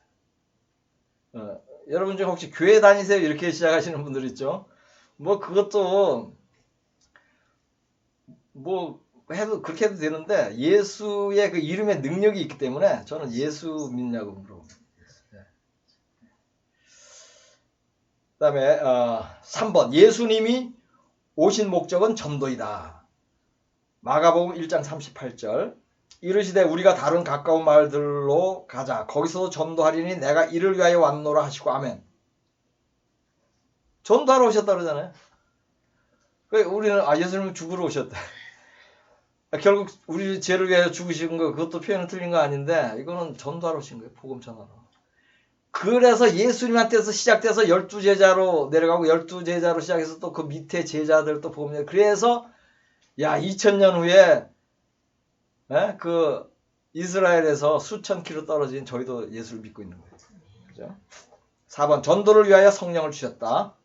여러분 중 혹시 교회 다니세요? 이렇게 시작하시는 분들 있죠? 뭐 그것도 뭐 해도 그렇게 해도 되는데 예수의 그 이름의 능력이 있기 때문에 저는 예수 믿냐고 물어봅니다. 그다음에 3번 예수님이 오신 목적은 전도이다. 마가복음 1장 38절 이르시되 우리가 다른 가까운 마을들로 가자. 거기서도 전도하리니 내가 이를 위하여 왔노라 하시고 아멘. 전도하러 오셨다 그러잖아요. 우리는 예수님은 죽으러 오셨다. 결국 우리 죄를 위하여 죽으신 거 그것도 표현은 틀린 거 아닌데 이거는 전도하러 오신 거예요. 복음 전하러. 그래서 예수님한테서 시작돼서 12제자로 내려가고 12제자로 시작해서 또 그 밑에 제자들 또 복음. 그래서 2000년 후에 그 이스라엘에서 수천 킬로 떨어진 저희도 예수를 믿고 있는 거예요. 그죠? 4번 전도를 위하여 성령을 주셨다.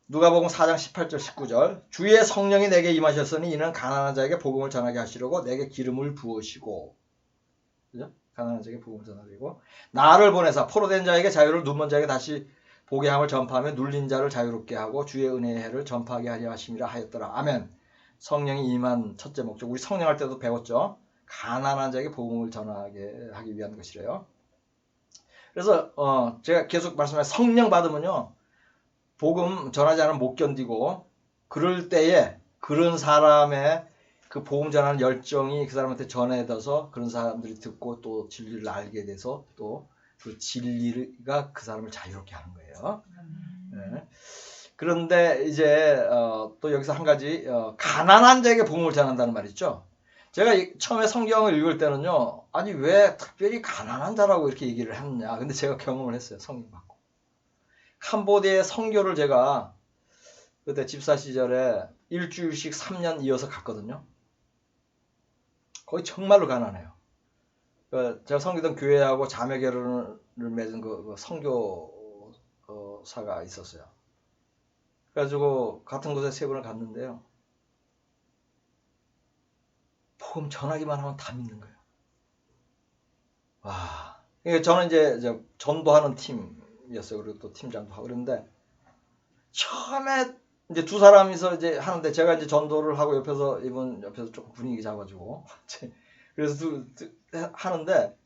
누가복음 4장 18절 19절 주의 성령이 내게 임하셨으니 이는 가난한 자에게 복음을 전하게 하시려고 내게 기름을 부으시고 그죠? 가난한 자에게 복음을 전하리고 나를 보내사 포로된 자에게 자유를 눈먼 자에게 다시 복의 함을 전파하며 눌린 자를 자유롭게 하고 주의 은혜의 해를 전파하게 하려 하심이라 하였더라. 아멘. 성령이 임한 첫째 목적 우리 성령할 때도 배웠죠. 가난한 자에게 복음을 전하게 하기 위한 것이래요. 그래서 제가 계속 말씀하신 성령 받으면요. 복음 전하지 않으면 못 견디고 그럴 때에 그런 사람의 그 복음 전하는 열정이 그 사람한테 전해져서 그런 사람들이 듣고 또 진리를 알게 돼서 또 그 진리가 그 사람을 자유롭게 하는 거예요. 네. 그런데 이제 또 여기서 한 가지 가난한 자에게 복음을 전한다는 말 있죠. 제가 처음에 성경을 읽을 때는요. 아니 왜 특별히 가난한 자라고 이렇게 얘기를 했냐. 근데 제가 경험을 했어요. 성령 받고. 캄보디아의 선교를 제가 그때 집사 시절에 일주일씩 3년 이어서 갔거든요. 거의 정말로 가난해요. 제가 섬기던 교회하고 자매 결혼을 맺은 그 선교사가 있었어요. 그래가지고 같은 곳에 3번을 갔는데요. 복음 전하기만 하면 다 믿는 거예요. 와, 저는 이제 전도하는 팀이었어요. 그리고 또 팀장도 하고 그랬는데 처음에 이제 두 사람이서 이제 하는데 제가 이제 전도를 하고 이분 옆에서 조금 분위기 잡아주고 그래서 하는데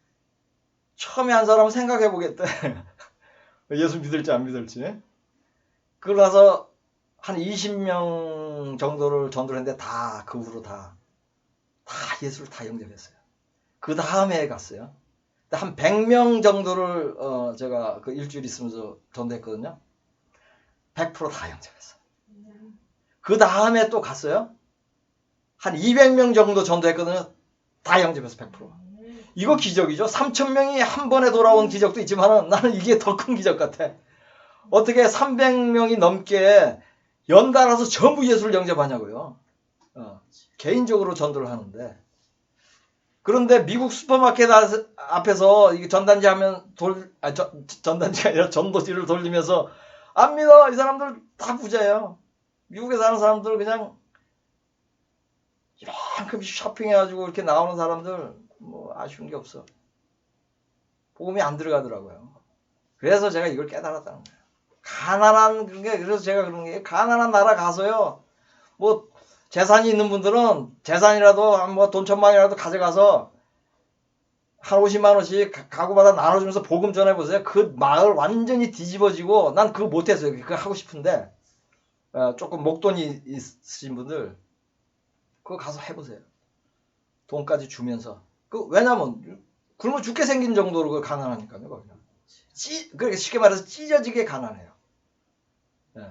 처음에 한 사람은 생각해 보겠대. 예수 믿을지 안 믿을지. 그러고 나서 한 20명 정도를 전도를 했는데 다 그 후로 다 예수를 다 영접했어요. 그 다음에 갔어요. 한 100명 정도를 제가 그 일주일 있으면서 전도했거든요. 100% 다 영접했어요. 그 다음에 또 갔어요. 한 200명 정도 전도했거든요. 다 영접해서 100%. 이거 기적이죠. 3,000명이 한 번에 돌아온 기적도 있지만 나는 이게 더 큰 기적 같아. 어떻게 300명이 넘게 연달아서 전부 예수를 영접하냐고요. 개인적으로 전도를 하는데. 그런데 미국 슈퍼마켓 앞에서 전단지 하면 전단지가 아니라 전도지를 돌리면서 안 믿어. 이 사람들 다 부자예요. 미국에 사는 사람들 그냥 이만큼 쇼핑해가지고 이렇게 나오는 사람들 뭐 아쉬운 게 없어. 복음이 안 들어가더라고요. 그래서 제가 이걸 깨달았다는 거예요. 가난한 게 그래서 제가 그런 게 가난한 나라 가서요. 뭐 재산이 있는 분들은 재산이라도 뭐 돈 1,000만이라도 가져가서 한 50만 원씩 가구마다 나눠주면서 복음 전해보세요. 그 마을 완전히 뒤집어지고 난 그거 못했어요. 그거 하고 싶은데 조금 목돈이 있으신 분들 그거 가서 해보세요. 돈까지 주면서. 왜냐면 굶어 죽게 생긴 정도로 그 가난하니까요. 거기는. 그러니까 쉽게 말해서 찢어지게 가난해요. 네.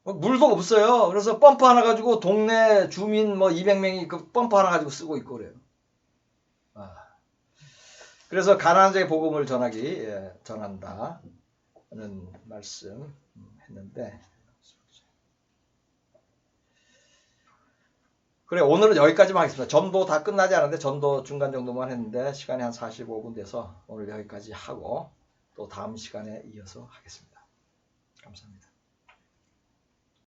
물도 없어요. 그래서 펌프 하나 가지고 동네 주민 뭐 200명이 그 펌프 하나 가지고 쓰고 있고 그래요. 그래서 가난한 자의 복음을 전한다. 는 말씀 했는데 그래 오늘은 여기까지만 하겠습니다. 전도 다 끝나지 않았는데 전도 중간 정도만 했는데 시간이 한 45분 돼서 오늘 여기까지 하고 또 다음 시간에 이어서 하겠습니다. 감사합니다.